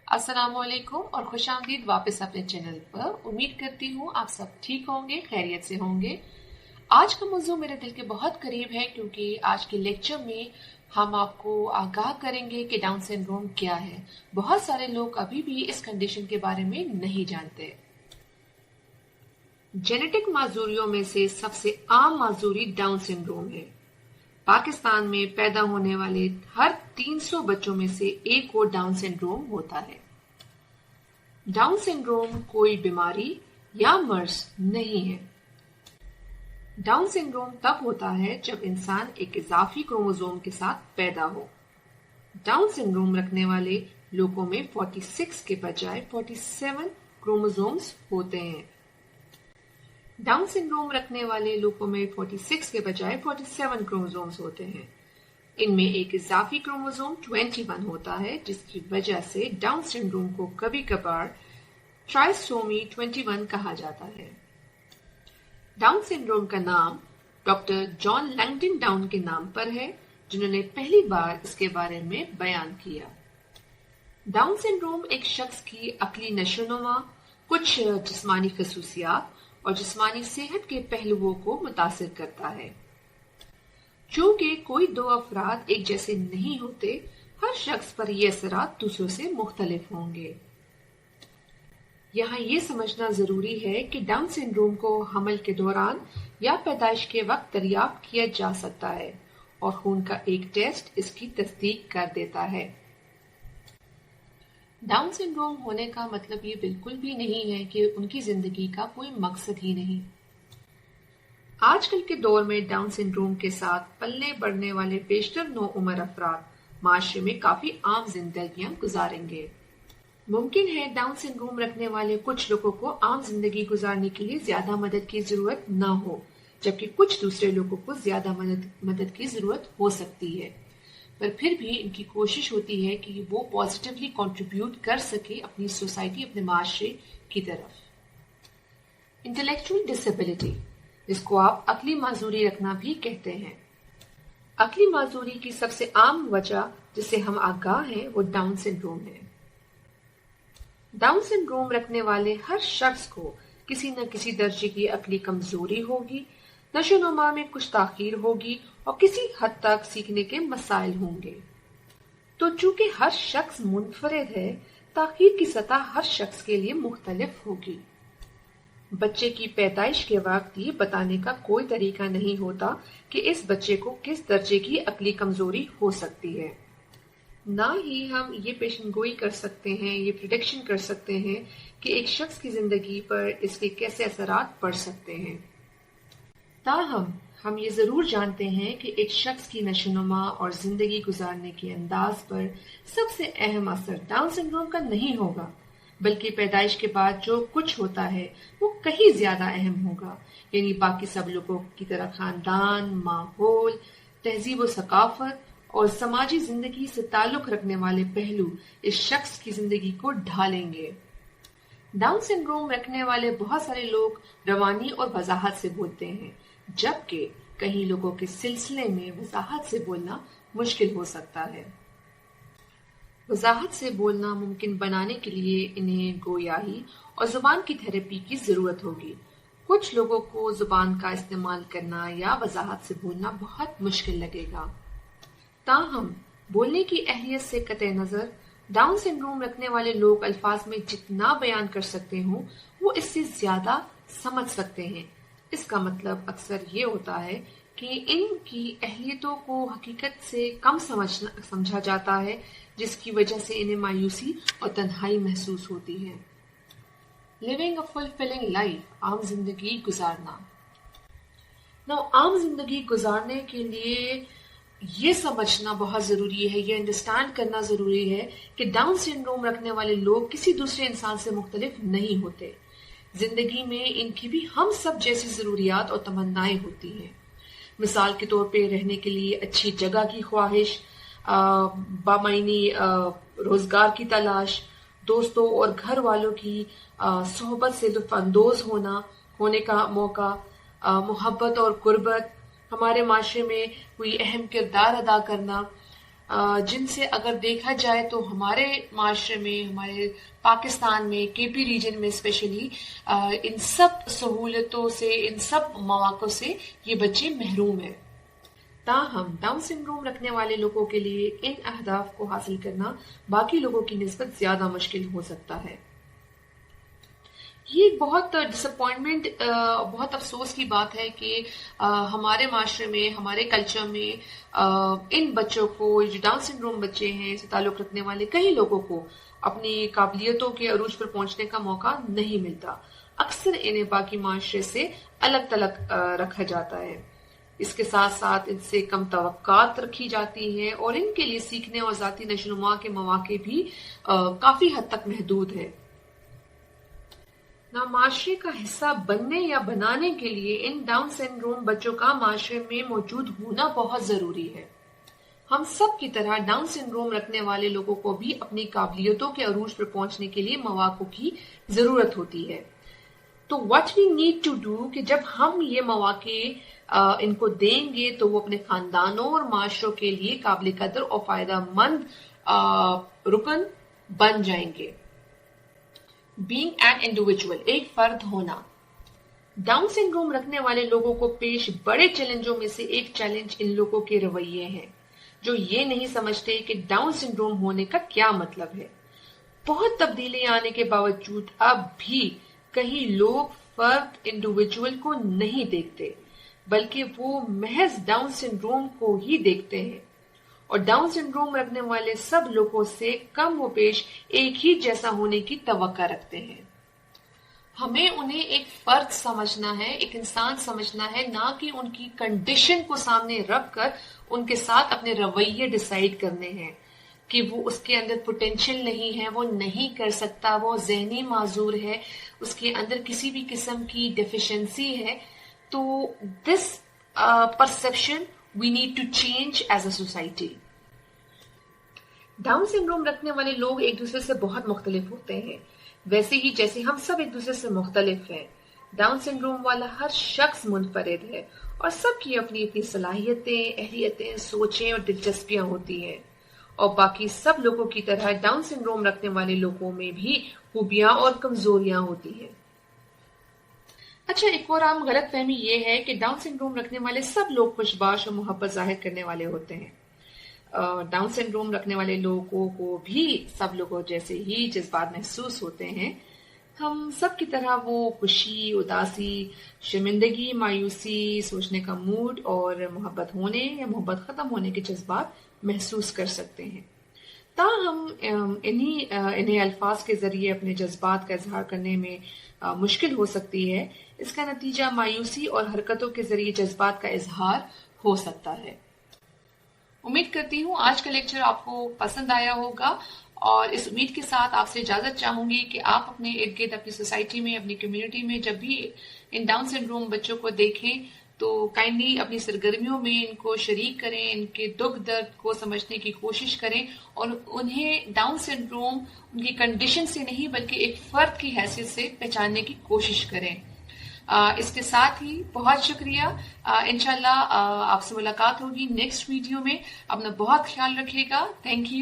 अस्सलाम वालेकुम और खुश आमदीद वापस अपने चैनल पर। उम्मीद करती हूँ आप सब ठीक होंगे, खैरियत से होंगे। आज का मौजू मेरे दिल के बहुत करीब है क्योंकि आज के लेक्चर में हम आपको आगाह करेंगे कि डाउन सिंड्रोम क्या है। बहुत सारे लोग अभी भी इस कंडीशन के बारे में नहीं जानते। जेनेटिक माजूरियों में से सबसे आम माजूरी डाउन सिंड्रोम है। पाकिस्तान में पैदा होने वाले हर 300 बच्चों में से एक को डाउन सिंड्रोम होता है। डाउन सिंड्रोम कोई बीमारी या मर्ज नहीं है। डाउन सिंड्रोम तब होता है जब इंसान एक इजाफी क्रोमोसोम के साथ पैदा हो। डाउन सिंड्रोम रखने वाले लोगों में 46 के बजाय 47 क्रोमोसोम्स होते हैं। डाउन सिंड्रोम रखने वाले लोगों में 46 के बजाय 47 क्रोमोसोम्स होते हैं। इनमें एक इजाफी क्रोमोसोम 21 होता है, जिसकी वजह से डाउन सिंड्रोम को कभी कभार ट्राइसोमी 21 कहा जाता है। डाउन सिंड्रोम का नाम डॉक्टर जॉन लैंगडन डाउन के नाम पर है, जिन्होंने पहली बार इसके बारे में बयान किया। डाउन सिंड्रोम एक शख्स की अक्ली नशोनुमा, कुछ जिस्मानी खसूसियात और जिस्मानी सेहत के पहलुओं को मुतासिर करता है। चूंकि कोई दो अफराद एक जैसे नहीं होते, हर शख्स पर ये असरात दूसरों से मुख्तलिफ होंगे। यहाँ ये समझना जरूरी है कि डाउन सिंड्रोम को हमल के दौरान या पैदाइश के वक्त दरियाफ्त किया जा सकता है और खून का एक टेस्ट इसकी तस्दीक कर देता है। डाउन सिंड्रोम होने का मतलब ये बिल्कुल भी नहीं है कि उनकी जिंदगी का कोई मकसद ही नहीं। आजकल के दौर में डाउन सिंड्रोम के साथ पलने बढ़ने वाले बेशतर नौ उम्र अफराद माशरे में काफी आम जिंदगियां गुजारेंगे। मुमकिन है डाउन सिंड्रोम रखने वाले कुछ लोगों को आम जिंदगी गुजारने के लिए ज्यादा मदद की जरूरत न हो, जबकि कुछ दूसरे लोगों को ज्यादा मदद की जरूरत हो सकती है, पर फिर भी इनकी कोशिश होती है कि वो पॉजिटिवली कंट्रीब्यूट कर सके अपनी सोसाइटी, अपने माशरे की तरफ। इंटेलेक्चुअल डिसेबिलिटी, जिसको आप अक्ली माजूरी रखना भी कहते हैं। अक्ली माजूरी की सबसे आम वजह जिससे हम आगाह हैं वो डाउन सिंड्रोम है। डाउन सिंड्रोम रखने वाले हर शख्स को किसी न किसी दर्जे की अक्ली कमजोरी होगी, नशोनुमा में कुछ ताखीर होगी और किसी हद तक सीखने के मसाइल होंगे। तो चूंकि हर शख्स मुनफरिद है, ताखीर की सतह हर शख्स के लिए मुख्तलिफ होगी। बच्चे की पैदाइश के वक्त ये बताने का कोई तरीका नहीं होता कि इस बच्चे को किस दर्जे की अक्ली कमजोरी हो सकती है। ना ही हम ये पेशनगोई कर सकते हैं, ये प्रिडिक्शन कर सकते हैं कि एक शख्स की जिंदगी पर इसके कैसे असरात पड़ सकते हैं। ताहम हम ये जरूर जानते हैं कि एक शख्स की नशोनुमा और जिंदगी गुजारने के अंदाज पर सबसे अहम असर डाउन सिंड्रोम का नहीं होगा, बल्कि पैदाइश के बाद जो कुछ होता है वो कहीं ज्यादा अहम होगा। यानी बाकी सब लोगों की तरह खानदान, माहौल, तहजीब व सकाफत और समाजी जिंदगी से ताल्लुक रखने वाले पहलू इस शख्स की जिंदगी को ढालेंगे। डाउन सिंड्रोम रखने वाले बहुत सारे लोग रवानी और वजाहत से बोलते हैं, जबकि कई लोगों के सिलसिले में वजाहत से बोलना मुश्किल हो सकता है। वजाहत से बोलना मुमकिन बनाने के लिए इन्हें गोयाही और जुबान की थेरेपी की जरूरत होगी। कुछ लोगों को जुबान का इस्तेमाल करना या वजाहत से बोलना बहुत मुश्किल लगेगा। ताहम बोलने की अहलियत से कतई नजर डाउन सिंड्रोम रखने वाले लोग अल्फाज में जितना बयान कर सकते हो वो इससे ज्यादा समझ सकते हैं। इसका मतलब अक्सर ये होता है कि इनकी अहलियतों को हकीकत से कम समझा जाता है, जिसकी वजह से इन्हें मायूसी और तन्हाई महसूस होती है। लिविंग अ फुलफिलिंग लाइफ, आम जिंदगी गुजारना। आम जिंदगी गुजारने के लिए ये समझना बहुत जरूरी है, ये अंडरस्टैंड करना जरूरी है कि डाउन सिंड्रोम रखने वाले लोग किसी दूसरे इंसान से मुख्तलिफ नहीं होते। जिंदगी में इनकी भी हम सब जैसी जरूरियात और तमन्नाएं होती हैं। मिसाल के तौर पे रहने के लिए अच्छी जगह की ख्वाहिश, बामायनी रोजगार की तलाश, दोस्तों और घर वालों की सोहबत से लुत्फानंदोज होने का मौका, मोहब्बत और कुर्बत, हमारे माशरे में कोई अहम किरदार अदा करना, جن سے اگر دیکھا جائے تو ہمارے معاشرے میں، ہمارے پاکستان میں، کے پی ریجن میں اسپیشلی ان سب سہولتوں سے، ان سب مواقع سے یہ بچے محروم ہیں۔ تاہم ڈاؤن سنڈروم رکھنے والے لوگوں کے لیے ان اہداف کو حاصل کرنا باقی لوگوں کی نسبت زیادہ مشکل ہو سکتا ہے۔ یہ ایک بہت ڈس اپوائنٹمنٹ، بہت افسوس کی بات ہے کہ ہمارے معاشرے میں، ہمارے کلچر میں ان بچوں کو، جو ڈاؤن سنڈروم بچے ہیں، اس سے تعلق رکھنے والے کئی لوگوں کو اپنی قابلیتوں کے عروج پر پہنچنے کا موقع نہیں ملتا۔ اکثر انہیں باقی معاشرے سے الگ تلگ رکھا جاتا ہے۔ اس کے ساتھ ساتھ ان سے کم توقعات رکھی جاتی ہیں اور ان کے لیے سیکھنے اور ذاتی نشو و نما کے مواقع بھی کافی حد تک محدود ہے۔ معاشرے کا حصہ بننے یا بنانے کے لیے ان ڈاؤن سنڈروم بچوں کا معاشرے میں موجود ہونا بہت ضروری ہے۔ ہم سب کی طرح ڈاؤن سنڈروم رکھنے والے لوگوں کو بھی اپنی قابلیتوں کے عروج پر پہنچنے کے لیے مواقع کی ضرورت ہوتی ہے۔ تو what we need to do کہ جب ہم یہ مواقع ان کو دیں گے تو وہ اپنے خاندانوں اور معاشروں کے لیے قابل قدر اور فائدہ مند رکن بن جائیں گے۔ بینگ این انڈیویجول، ایک فرد ہونا۔ ڈاؤن سنڈروم رکھنے والے لوگوں کو پیش بڑے چیلنجوں میں سے ایک چیلنج ان لوگوں کے رویے ہیں جو یہ نہیں سمجھتے کہ ڈاؤن سنڈروم ہونے کا کیا مطلب ہے۔ بہت تبدیلی آنے کے باوجود اب بھی کئی لوگ فرد انڈیویجول کو نہیں دیکھتے بلکہ وہ محض ڈاؤن سنڈروم کو ہی دیکھتے ہیں، اور ڈاؤن سنڈروم رکھنے والے سب لوگوں سے کم و بیش ایک ہی جیسا ہونے کی توقع رکھتے ہیں۔ ہمیں انہیں ایک فرد سمجھنا ہے، ایک انسان سمجھنا ہے، نہ کہ ان کی کنڈیشن کو سامنے رکھ کر ان کے ساتھ اپنے رویے ڈیسائیڈ کرنے ہیں کہ وہ اس کے اندر پوٹینشیل نہیں ہے، وہ نہیں کر سکتا، وہ ذہنی معذور ہے، اس کے اندر کسی بھی قسم کی ڈیفیشنسی ہے۔ تو this perception we need to change as a society. Down syndrome رکھنے والے لوگ ایک دوسرے سے بہت مختلف ہوتے ہیں، ویسے ہی جیسے ہم سب ایک دوسرے سے مختلف ہیں۔ ڈاؤن سنڈروم والا ہر شخص منفرد ہے اور سب کی اپنی اپنی صلاحیتیں، اہلیتیں، سوچیں اور دلچسپیاں ہوتی ہیں، اور باقی سب لوگوں کی طرح ڈاؤن سنڈروم رکھنے والے لوگوں میں بھی خوبیاں اور کمزوریاں ہوتی ہیں۔ اچھا، ایک اور عام غلط فہمی یہ ہے کہ ڈاؤن سنڈروم رکھنے والے سب لوگ خوشباش اور محبت ظاہر کرنے والے ہوتے ہیں۔ ڈاؤن سنڈروم رکھنے والے لوگوں کو بھی سب لوگوں جیسے ہی جذبات محسوس ہوتے ہیں۔ ہم سب کی طرح وہ خوشی، اداسی، شرمندگی، مایوسی، سوچنے کا موڈ اور محبت ہونے یا محبت ختم ہونے کے جذبات محسوس کر سکتے ہیں۔ تاہم انہیں الفاظ کے ذریعے اپنے جذبات کا اظہار کرنے میں مشکل ہو سکتی ہے۔ اس کا نتیجہ مایوسی اور حرکتوں کے ذریعے جذبات کا اظہار ہو سکتا ہے۔ امید کرتی ہوں آج کا لیکچر آپ کو پسند آیا ہوگا، اور اس امید کے ساتھ آپ سے اجازت چاہوں گی کہ آپ اپنے ارد گرد، اپنی سوسائٹی میں، اپنی کمیونٹی میں جب بھی ان ڈاؤن سنڈروم بچوں کو دیکھیں تو کائنڈلی اپنی سرگرمیوں میں ان کو شریک کریں، ان کے دکھ درد کو سمجھنے کی کوشش کریں، اور انہیں ڈاؤن سنڈروم ان کی کنڈیشن سے نہیں بلکہ ایک فرد کی حیثیت سے پہچاننے کی کوشش کریں۔ اس کے ساتھ ہی بہت شکریہ۔ انشاءاللہ آپ سے ملاقات ہوگی نیکسٹ ویڈیو میں۔ اپنا بہت خیال رکھیے گا۔ Thank you.